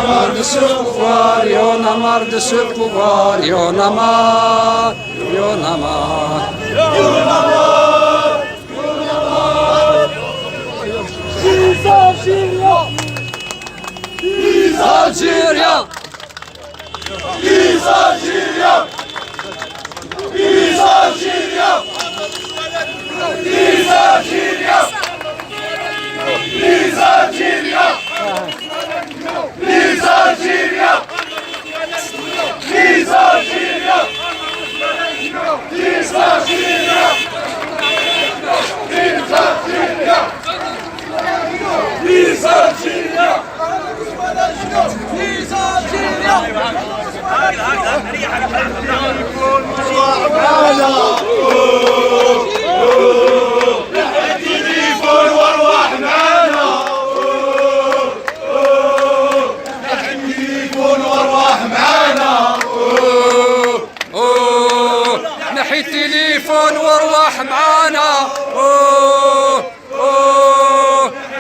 marre de ce pouvoir, et on a marre de ce pouvoir, et on a marre, et on a marre. Les Algériens, les Algériens, les Algériens, les Algériens, les Algériens, les Algériens, les Algériens, les Algériens, les Algériens, les Algériens. نحي التليفون وارواح معانا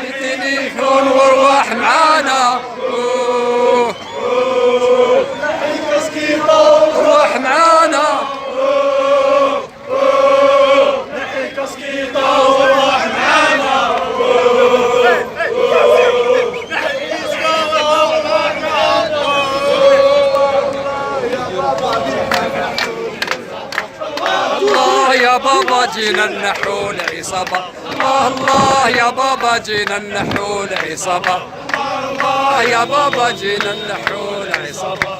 التليفون وارواح معانا روح معانا نحي كاسكيطة وروح معانا الله يا بابا جينا النحو العصابة الله يا بابا جينا النحو العصابة الله يا بابا جينا النحو العصابة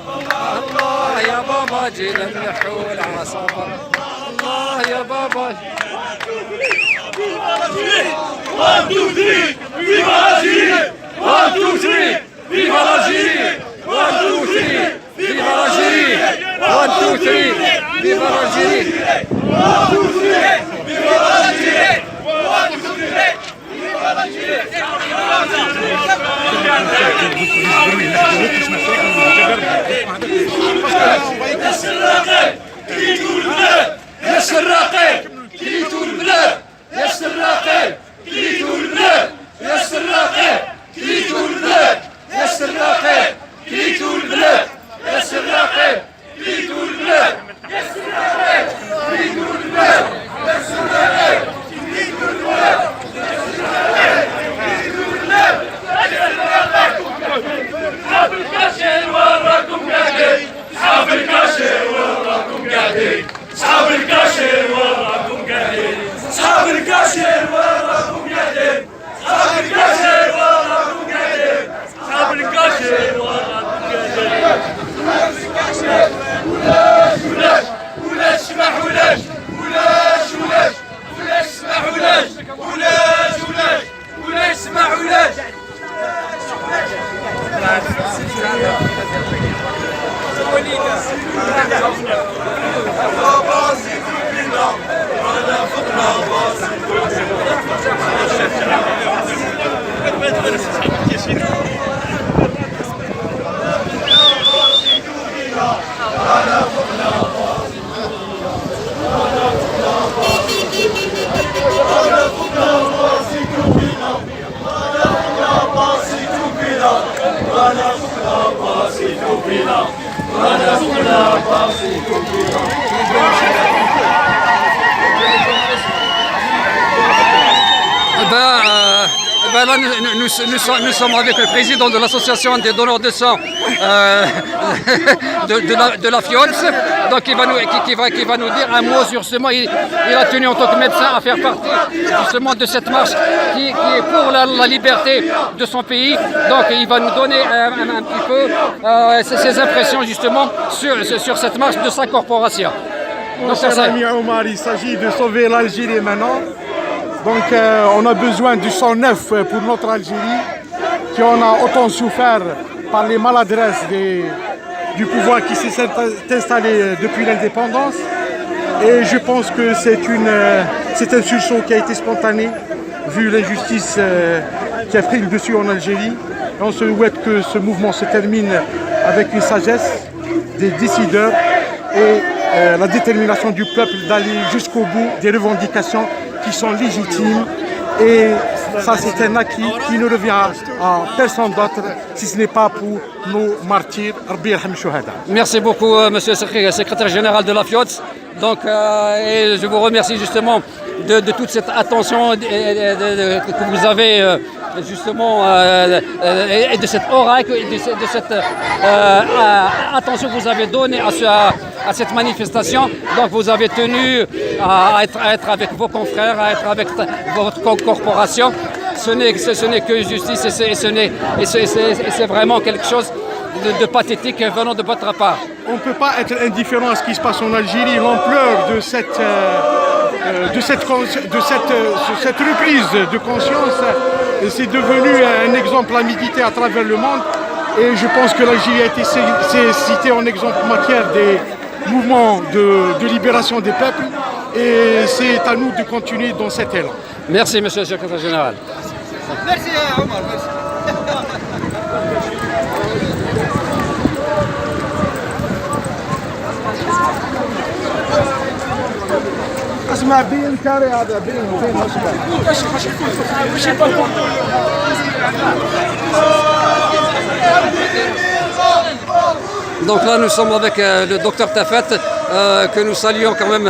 الله يا بابا جينا النحو العصابة الله يا بابا One, two, three, viva l'Algérie! One, two, three, viva l'Algérie! One, two, three, viva l'Algérie! One, two, three, viva l'Algérie! One, two, three, viva l'Algérie! One, two, three, viva l'Algérie! يا السراقي كليتو البلاد يا السراقي كليتو البلاد يا السراقي كليتو البلاد يا السراقي كليتو البلاد يا السراقي كليتو البلاد يا السراقي كليتو البلاد يا السراقي كليتو البلاد يا السراقي كليتو البلاد صحاب الكاشير وراكم قاعدين صحاب الكاشير وراكم قاعدين صحاب الكاشير وراكم قاعدين صحاب الكاشير وراكم قاعدين صحاب الكاشير وراكم قاعدين صحاب الكاشير وراكم قاعدين صحاب الكاشير ولاش ولاش ولاش اسمح ولاش ولاش ولاش ولاش اسمح ولاش ولاش ولاش ولاش اسمح ولاش Là, nous sommes avec le président de l'association des donneurs de sang de la FIOLS, donc qui va nous dire un mot sur ce mot. Il a tenu en tant que médecin à faire partie justement de cette marche qui est pour la liberté de son pays. Donc il va nous donner un petit peu ses impressions justement sur cette marche de sa corporation. Mon cher ami Omar, il s'agit de sauver l'Algérie maintenant. Donc on a besoin du sang neuf pour notre Algérie, qui en a autant souffert par les maladresses du pouvoir qui s'est installé depuis l'indépendance. Et je pense que c'est un sursaut qui a été spontané, vu l'injustice qui a pris le dessus en Algérie. Et on souhaite que ce mouvement se termine avec une sagesse des décideurs et la détermination du peuple d'aller jusqu'au bout des revendications qui sont légitimes et Ça, c'est un acquis qui ne revient à personne d'autre, si ce n'est pas pour nos martyrs. Rabbi yarham shuhada. Merci beaucoup, monsieur le secrétaire général de la FIOTS. Donc, et je vous remercie justement de toute cette attention que vous avez justement et de cette aura et de cette attention que vous avez donnée à cette manifestation. Donc vous avez tenu à être avec vos confrères, à être avec votre corporation. Ce n'est que justice et c'est vraiment quelque chose de pathétique venant de votre part. On ne peut pas être indifférent à ce qui se passe en Algérie. L'ampleur de cette reprise de conscience, c'est devenu un exemple à méditer à travers le monde. Et je pense que l'Algérie a été citée en exemple en matière des mouvements de libération des peuples. Et c'est à nous de continuer dans cet élan. Merci, monsieur le secrétaire général. Merci, Omar. Merci. اسمع بين كاري هذا بين Donc là, nous sommes avec le docteur Tafet, que nous saluons quand même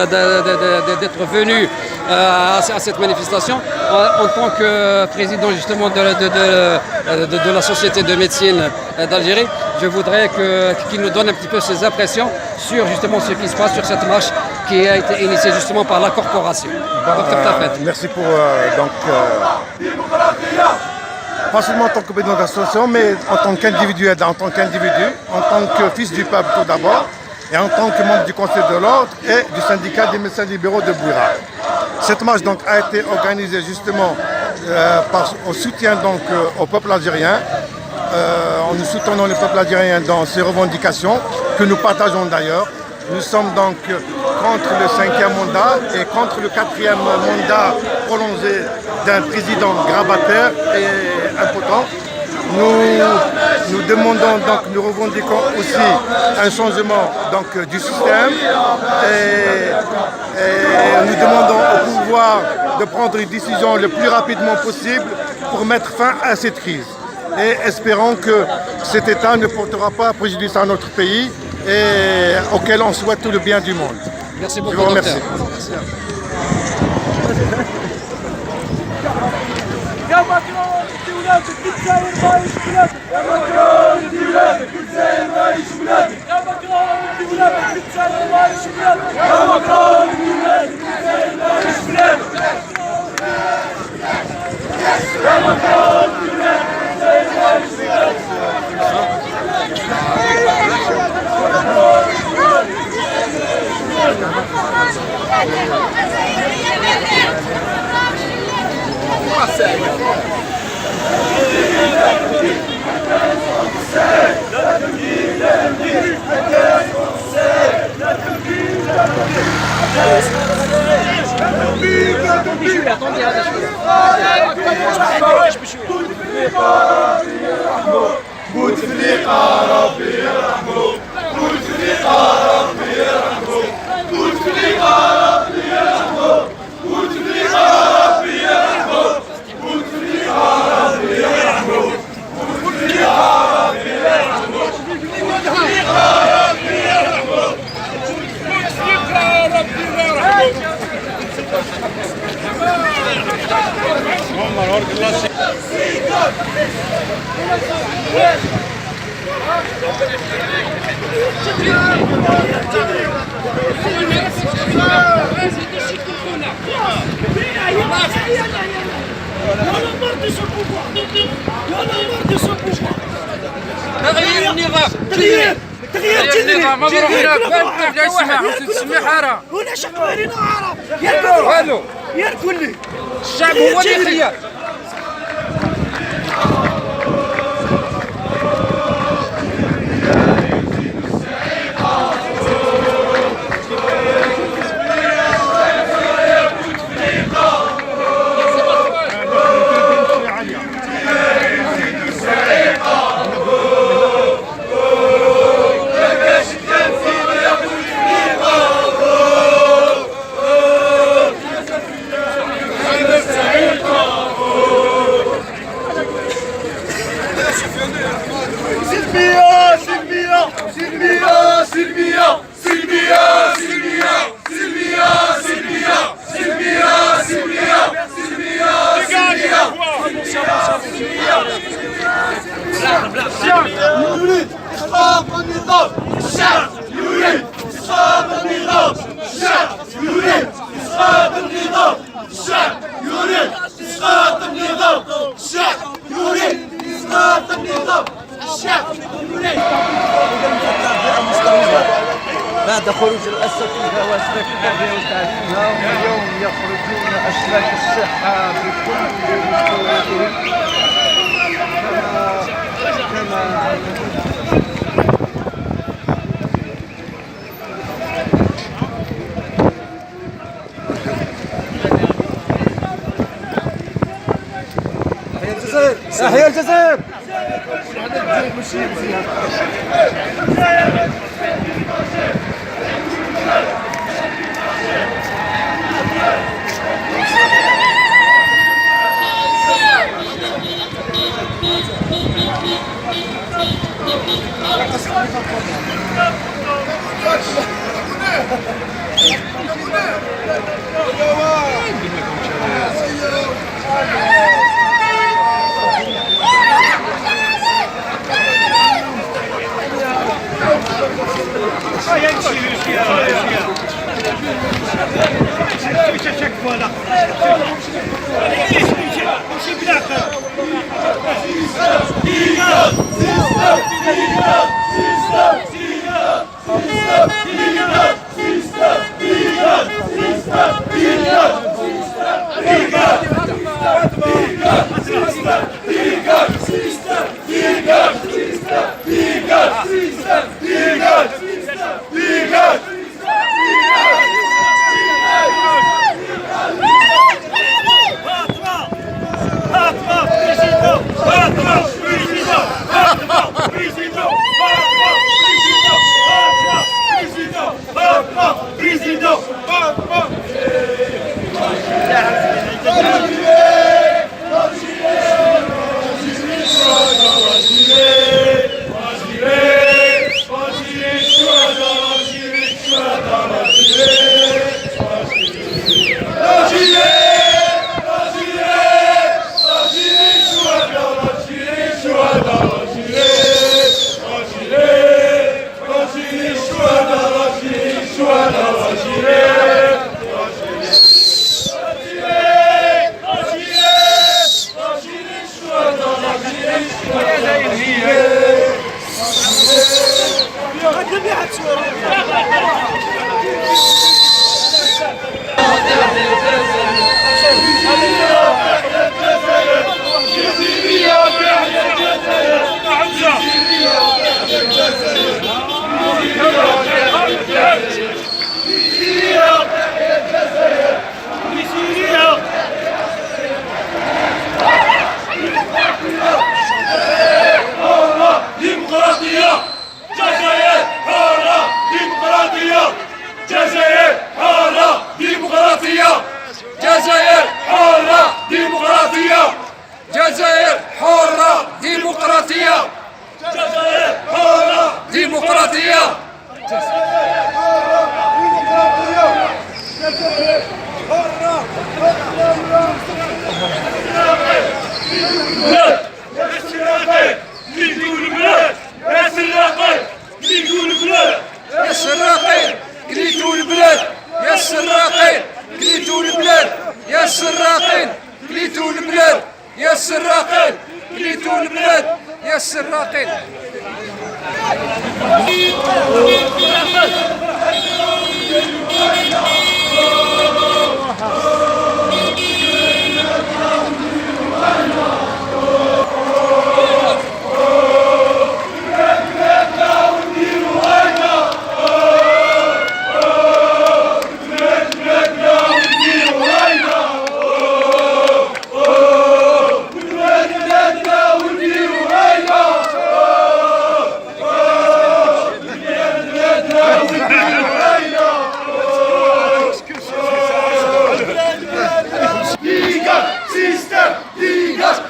d'être venu à cette manifestation. En tant que président justement de la Société de médecine d'Algérie, je voudrais qu'il nous donne un petit peu ses impressions sur justement ce qui se passe sur cette marche qui a été initiée justement par la corporation. Docteur Tafet. Merci pour pas seulement en tant que président de l'association, mais en tant qu'individu, en tant que fils du peuple tout d'abord, et en tant que membre du Conseil de l'Ordre et du syndicat des médecins libéraux de Bouira. Cette marche donc a été organisée justement au soutien donc au peuple algérien. Nous soutenons le peuple algérien dans ses revendications, que nous partageons d'ailleurs. Nous sommes donc contre le 5e mandat et contre le 4e mandat prolongé d'un président grabataire et impotent. Nous demandons donc, nous revendiquons aussi un changement donc, du système et nous demandons au pouvoir de prendre une décision le plus rapidement possible pour mettre fin à cette crise. Et espérons que cet État ne portera pas préjudice à notre pays et auquel on souhaite tout le bien du monde. Merci beaucoup. Je vous remercie. الشعب هو اللي خير. بعد خروج الأساتذة وأسلاك التربية والتعليم ها هم اليوم يخرجون أسلاك الصحة بكل مستوياتهم تحية الجزائر.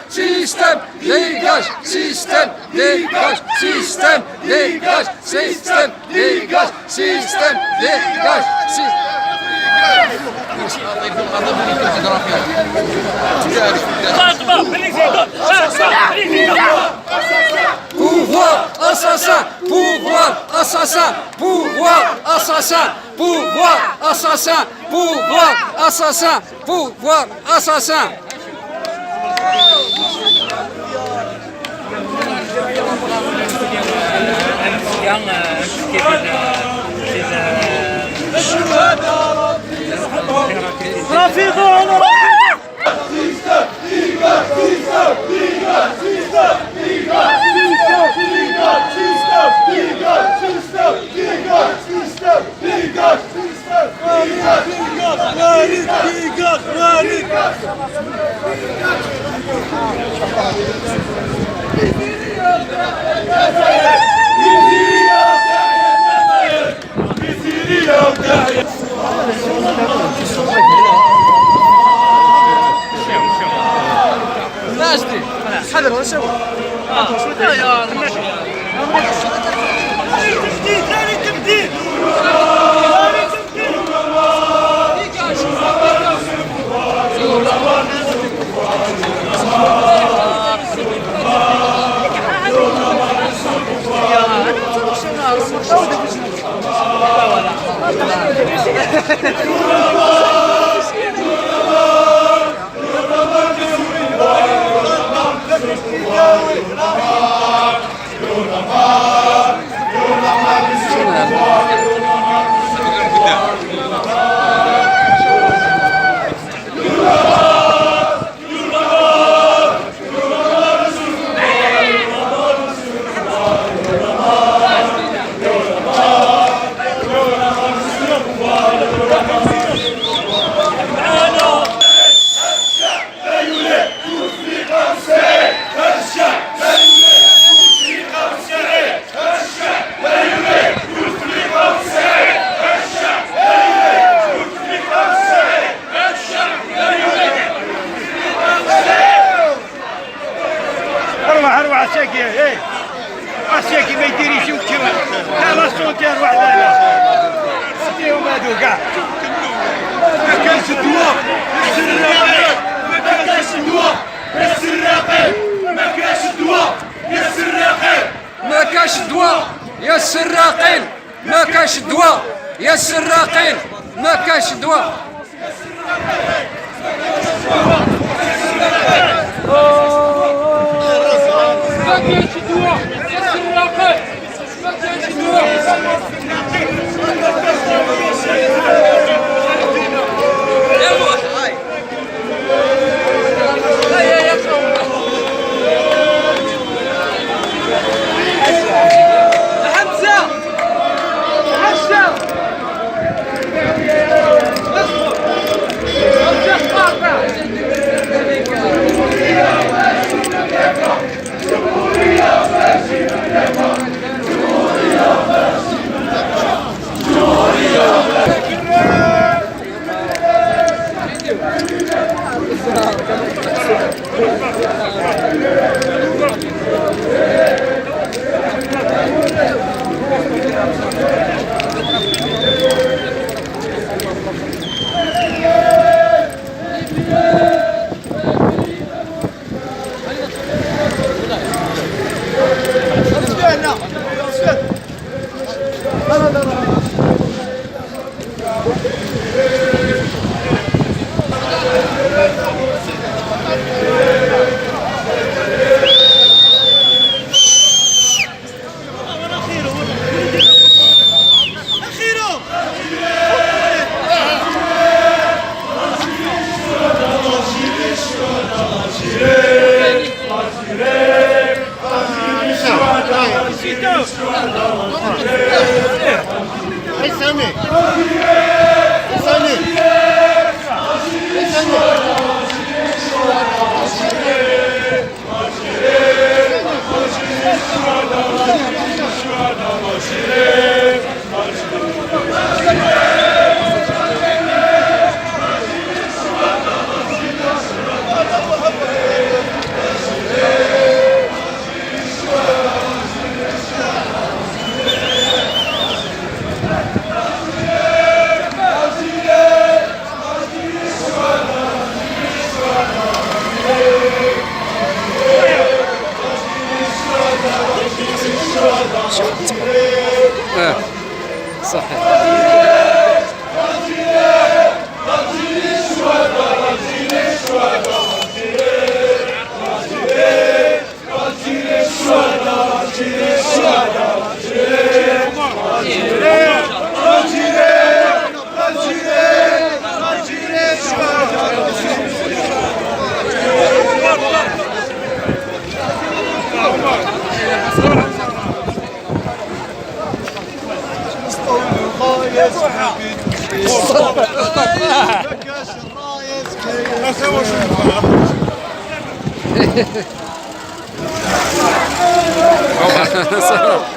Système, dégage, système, dégage, système, dégage, système, dégage, système, dégage, pouvoir assassin, pouvoir assassin, pouvoir assassin, pouvoir assassin, pouvoir assassin, pouvoir assassin. عشاكي ما يديريش وكيما لا لا سونتير وحده لا سيهم هادو كاع ما كانش الدواء ما كانش الدواء يا السراقين ما كانش الدواء يا السراقين ما كاش دواء يا السراقين ما كاش دواء يا السراقين ما كاش دواء صحيح.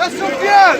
يا سفيان